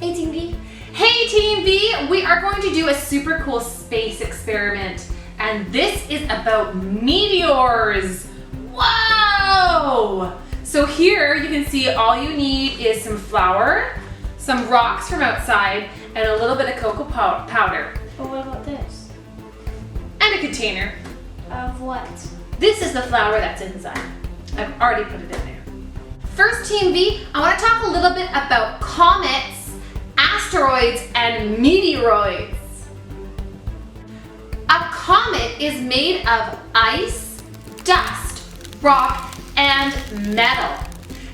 Hey Team V. Hey Team V, we are going to do a super cool space experiment, and this is about meteors. Whoa! So here you can see all you need is some flour, some rocks from outside, and a little bit of cocoa powder. But what about this? And a container. Of what? This is the flour that's inside. I've already put it in there. First, Team V, I want to talk a little bit about comets, asteroids, and meteoroids. A comet is made of ice, dust, rock, and metal.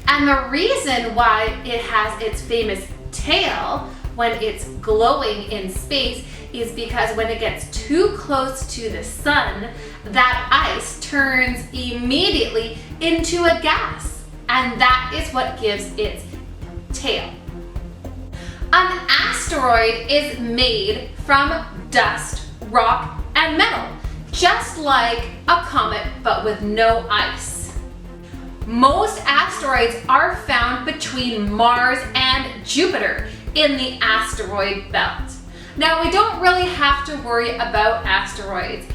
And the reason why it has its famous tail when it's glowing in space is because when it gets too close to the sun, that ice turns immediately into a gas. And that is what gives its tail. An asteroid is made from dust, rock, and metal, just like a comet, but with no ice. Most asteroids are found between Mars and Jupiter in the asteroid belt. Now, we don't really have to worry about asteroids.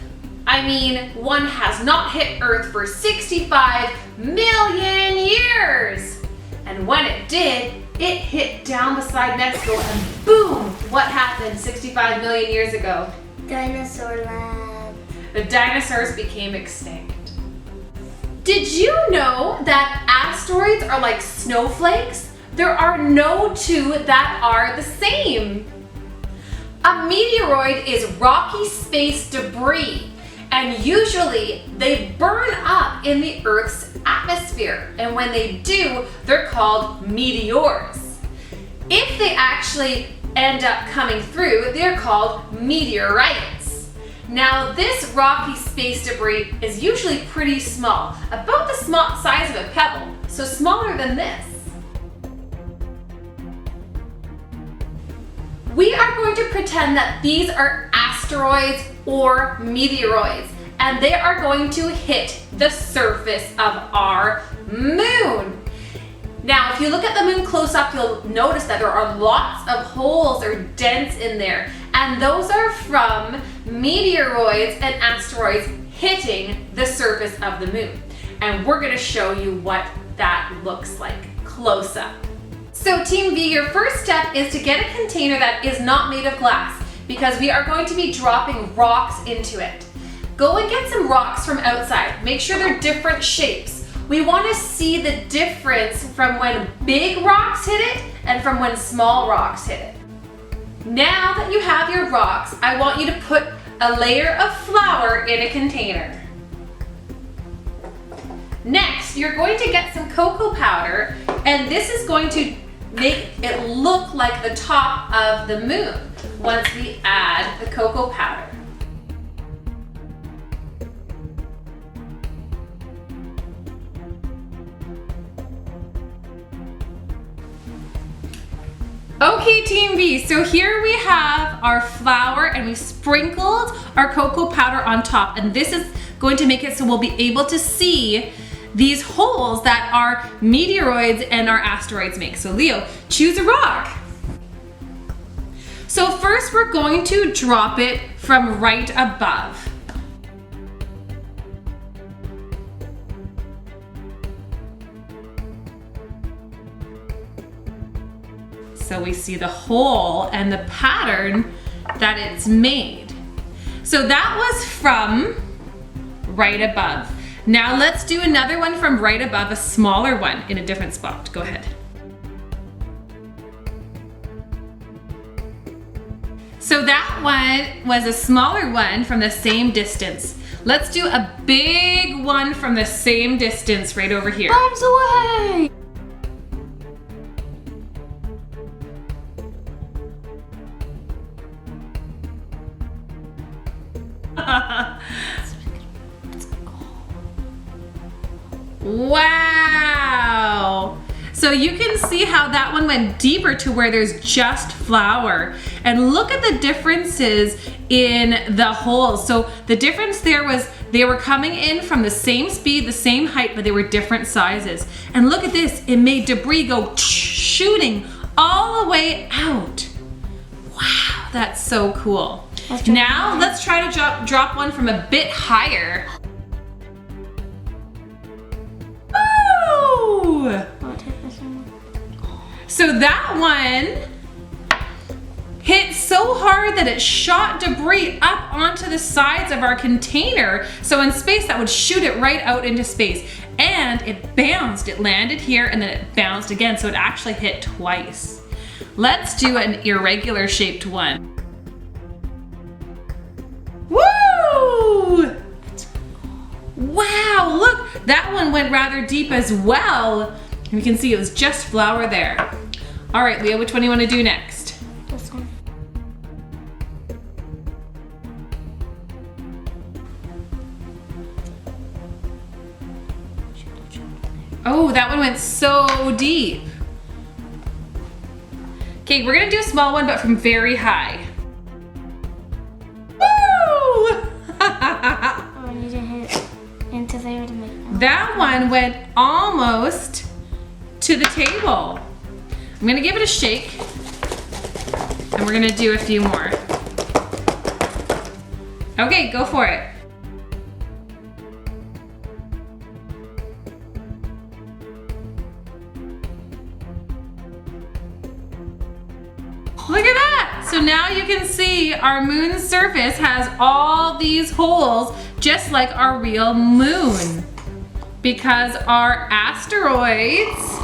I mean, one has not hit Earth for 65 million years. And when it did, it hit down beside Mexico and boom, what happened 65 million years ago? Dinosaur lab. The dinosaurs became extinct. Did you know that asteroids are like snowflakes? There are no two that are the same. A meteoroid is rocky space debris, and usually they burn up in the Earth's atmosphere, and when they do, they're called meteors. If they actually end up coming through, they're called meteorites. Now, this rocky space debris is usually pretty small, about the small size of a pebble, so smaller than this. We are going to pretend that these are asteroids or meteoroids, and they are going to hit the surface of our moon. Now, if you look at the moon close up, you'll notice that there are lots of holes or dents in there, and those are from meteoroids and asteroids hitting the surface of the moon. And we're going to show you what that looks like close up. So Team V, your first step is to get a container that is not made of glass, because we are going to be dropping rocks into it. Go and get some rocks from outside. Make sure they're different shapes. We want to see the difference from when big rocks hit it and from when small rocks hit it. Now that you have your rocks, I want you to put a layer of flour in a container. Next, you're going to get some cocoa powder, and this is going to make it look like the top of the moon once we add the cocoa powder. Okay, Team V, so here we have our flour and we sprinkled our cocoa powder on top, and this is going to make it so we'll be able to see these holes that our meteoroids and our asteroids make. So Leo, choose a rock. So first we're going to drop it from right above. So we see the hole and the pattern that it's made. So that was from right above. Now let's do another one from right above, a smaller one in a different spot. Go ahead. So that one was a smaller one from the same distance. Let's do a big one from the same distance right over here. Bombs away! Wow! So you can see how that one went deeper to where there's just flour. And look at the differences in the holes. So the difference there was they were coming in from the same speed, the same height, but they were different sizes. And look at this, it made debris go shooting all the way out. Wow, that's so cool. Now let's try to drop one from a bit higher. Ooh! So that one hit so hard that it shot debris up onto the sides of our container. So in space, that would shoot it right out into space. And it bounced. It landed here and then it bounced again. So it actually hit twice. Let's do an irregular shaped one. Woo! Wow, look, that one went rather deep as well. And you can see it was just flour there. All right, Leah, which one do you want to do next? This one. Oh, that one went so deep. Okay, we're gonna do a small one, but from very high. Woo! Oh, I need to hit into there to make that. That one went almost to the table. I'm gonna give it a shake, and we're gonna do a few more. Okay, go for it. Look at that! So now you can see our moon's surface has all these holes just like our real moon. Because our asteroids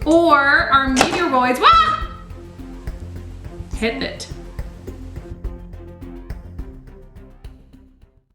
or our meteoroids, hit it.